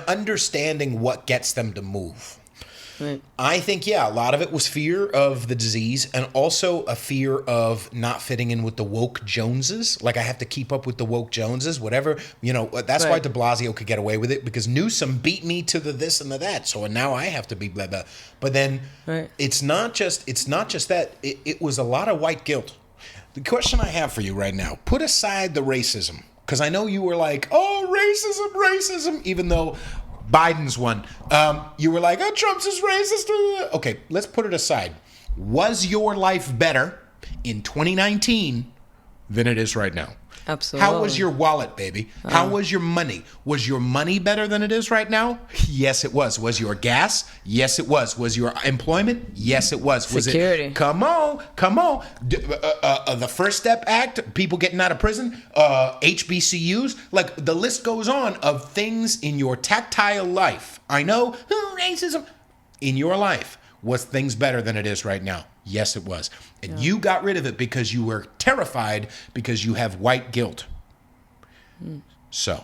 understanding what gets them to move. Right. I think, yeah, a lot of it was fear of the disease and also a fear of not fitting in with the woke Joneses. Like, I have to keep up with the woke Joneses, whatever. You know, that's why de Blasio could get away with it, because Newsom beat me to the this and the that. So now I have to be blah, blah. But then it's not just that. It was a lot of white guilt. The question I have for you right now, put aside the racism, because I know you were like, oh, racism, even though Biden's one. You were like, oh, Trump's is racist. Okay, let's put it aside. Was your life better in 2019 than it is right now? Absolutely. How was your wallet, baby? How was your money? Was your money better than it is right now? Yes, it was. Was your gas? Yes, it was. Was your employment? Yes, it was. Was security? It? Come on. The First Step Act, people getting out of prison, HBCUs, like the list goes on of things in your tactile life. I know, racism. In your life, was things better than it is right now? Yes, it was. And you got rid of it because you were terrified because you have white guilt. So,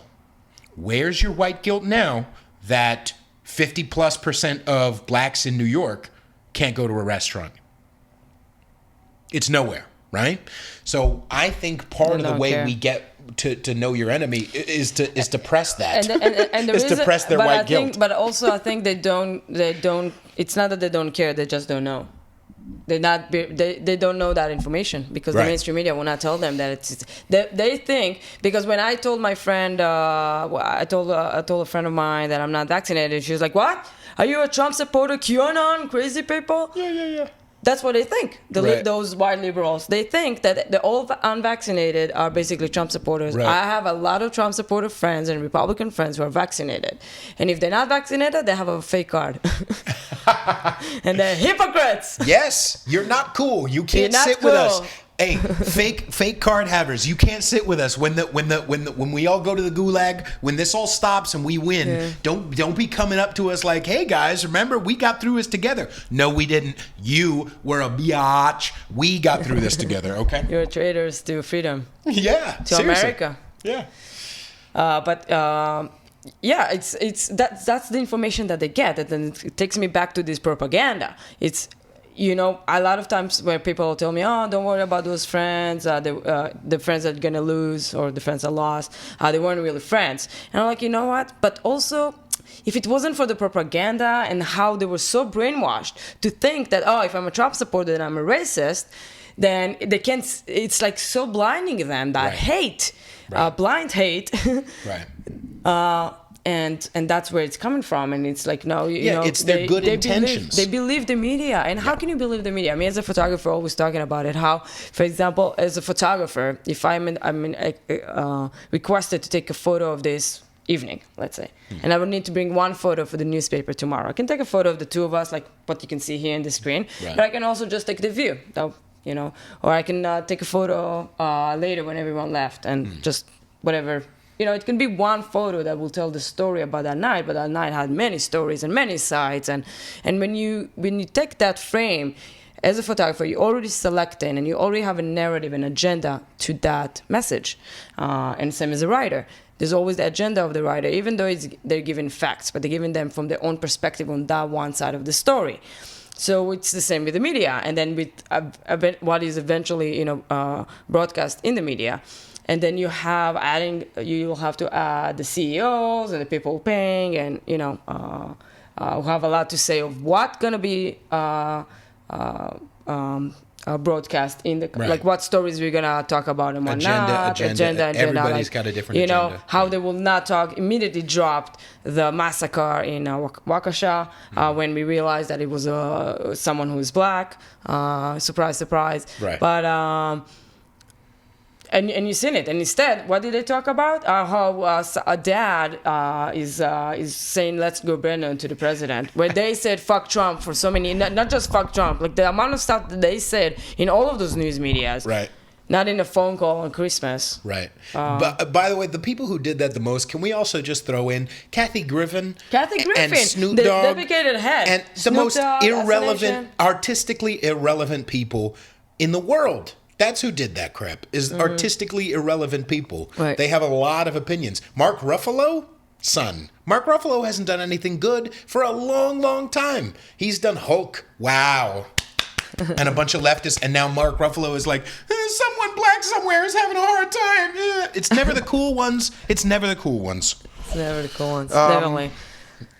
where's your white guilt now that 50+% of blacks in New York can't go to a restaurant? It's nowhere, right? So, I think part of the way we get to know your enemy is to press that. And is to press their white guilt. But also, I think they don't. It's not that they don't care; they just don't know. They don't know that information because the mainstream media will not tell them that they think, because when I told my friend, I told a friend of mine that I'm not vaccinated, she was like, "What? Are you a Trump supporter? QAnon? Crazy people?" Yeah. That's what they think. Those white liberals, they think that the all unvaccinated are basically Trump supporters. Right. I have a lot of Trump supporter friends and Republican friends who are vaccinated, and if they're not vaccinated, they have a fake card, and they're hypocrites. Yes, you're not cool. You can't sit with us. Hey, fake card havers, you can't sit with us when we all go to the gulag. When this all stops and we win, don't be coming up to us like, hey guys, remember we got through this together. No, we didn't. You were a biatch. We got through this together. Okay. You're traitors to freedom. Yeah. To seriously. America. Yeah. That's the information that they get, and then it takes me back to this propaganda. It's, you know, a lot of times where people tell me, oh, don't worry about those friends, the friends that are going to lose or the friends that lost, they weren't really friends. And I'm like, you know what? But also, if it wasn't for the propaganda and how they were so brainwashed to think that, oh, if I'm a Trump supporter, then I'm a racist, then they can't, it's like so blinding them, that hate, blind hate. And that's where it's coming from, and it's like, no, you know, it's their good intentions. They believe the media, and how can you believe the media? I mean, as a photographer, always talking about it. How, for example, as a photographer, if I'm requested to take a photo of this evening, let's say, and I would need to bring one photo for the newspaper tomorrow. I can take a photo of the two of us, like what you can see here in the screen, but I can also just take the view, you know, or I can take a photo later when everyone left, and just whatever. You know, it can be one photo that will tell the story about that night, but that night had many stories and many sides. And when you take that frame, as a photographer, you're already selecting and you already have a narrative and agenda to that message. And same as a writer. There's always the agenda of the writer, even though they're giving facts, but they're giving them from their own perspective on that one side of the story. So it's the same with the media, and then with what is eventually, you know, broadcast in the media. And then you'll have to add the CEOs and the people paying, and, you know, who have a lot to say of what's going to be broadcast in the, like what stories we're going to talk about and whatnot. Agenda. Everybody's like, got a different agenda. You know, how they will not talk, immediately dropped the massacre in Waukesha when we realized that it was someone who was black. Surprise. Right. But... And you've seen it. And instead, what did they talk about? How a dad is saying, let's go Brennan to the president. Where they said, fuck Trump for so many, not just fuck Trump, like the amount of stuff that they said in all of those news medias. Right. Not in a phone call on Christmas. Right. But by the way, the people who did that the most, can we also just throw in Kathy Griffin? And Snoop the Dogg. dedicated head. And the Snoop most Dogg, irrelevant, artistically irrelevant people in the world. That's who did that crap, is artistically irrelevant people. Right. They have a lot of opinions. Mark Ruffalo? Son. Mark Ruffalo hasn't done anything good for a long, long time. He's done Hulk. Wow. And a bunch of leftists, and now Mark Ruffalo is like, someone black somewhere is having a hard time. It's never the cool ones. It's never the cool ones. It's never the cool ones. Definitely.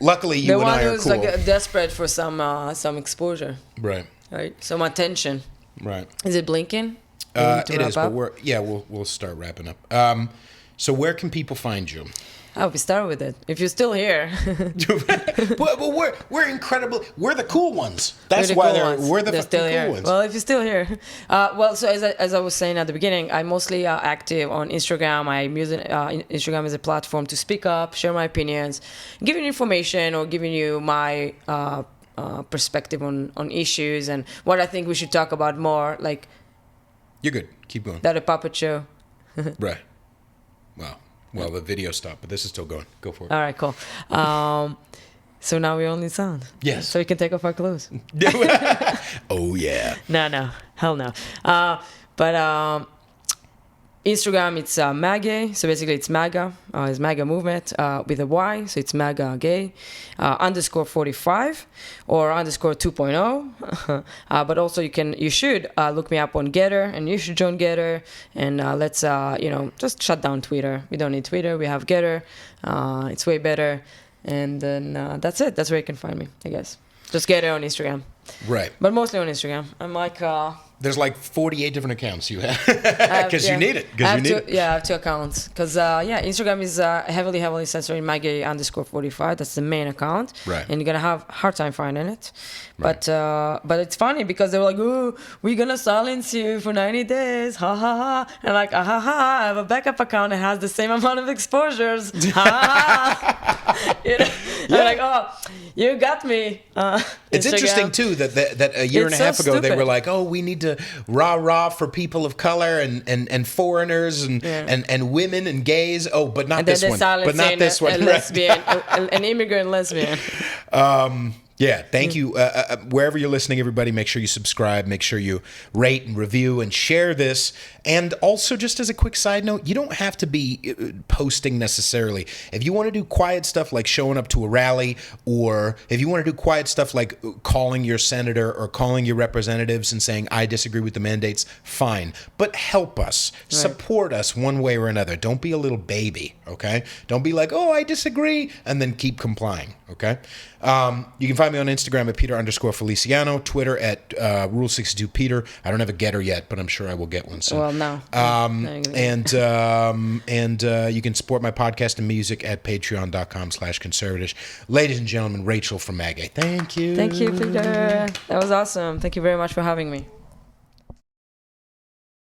Luckily, you and I are cool. The one who's like desperate for some exposure. Right. Some attention. Right. Is it blinking? It is, but we'll start wrapping up. So where can people find you? Oh, we start with it. If you're still here. Well, we're incredible. We're the cool ones. That's why we're the fucking cool ones. Well, if you're still here. So as I was saying at the beginning, I'm mostly active on Instagram. I'm using Instagram as a platform to speak up, share my opinions, giving you information or giving you my perspective on issues and what I think we should talk about more. Like, you're good. Keep going. That a puppet show. Right. Wow. Well, the video stopped, but this is still going. Go for it. All right, cool. So now we only sound. Yes. So we can take off our clothes. Oh, yeah. No. Hell no. But Instagram, it's MAGAY. So basically, it's MAGA. It's MAGA movement with a Y. So it's MAGA gay _45 or _2.0. But also you should look me up on Getter, and you should join Getter. And let's just shut down Twitter. We don't need Twitter. We have Getter. It's way better. And then that's it. That's where you can find me, I guess. Just Getter on Instagram. Right. But mostly on Instagram. I'm like. There's like 48 different accounts you have because you need it. I have two accounts because Instagram is heavily censoring MAGAY _45. That's the main account, right? And you're gonna have a hard time finding it. Right. But it's funny because they were like, "Oh, we're gonna silence you for 90 days, ha ha ha," and like, ha ha ha, I have a backup account that has the same amount of exposures, ha ha ha. I'm like, "Oh, you got me." It's interesting too that a year and a half ago they were like, "Oh, we need to rah for people of color and foreigners and women and gays." Oh, but not this one. But not this one. A lesbian, an immigrant lesbian. Yeah, thank you. Wherever you're listening, everybody, make sure you subscribe, make sure you rate and review and share this. And also, just as a quick side note, you don't have to be posting necessarily. If you want to do quiet stuff like showing up to a rally, or if you want to do quiet stuff like calling your senator or calling your representatives and saying, I disagree with the mandates, fine. But help us, support us one way or another. Don't be a little baby, okay? Don't be like, oh, I disagree, and then keep complying, okay? You can find me on Instagram at Peter_Feliciano, Twitter at Rule62Peter. I don't have a getter yet, but I'm sure I will get one soon. Well, no. And you can support my podcast and music at patreon.com/Conservatish. Ladies and gentlemen, Rachel from MAGAY. Thank you. Thank you, Peter. That was awesome. Thank you very much for having me.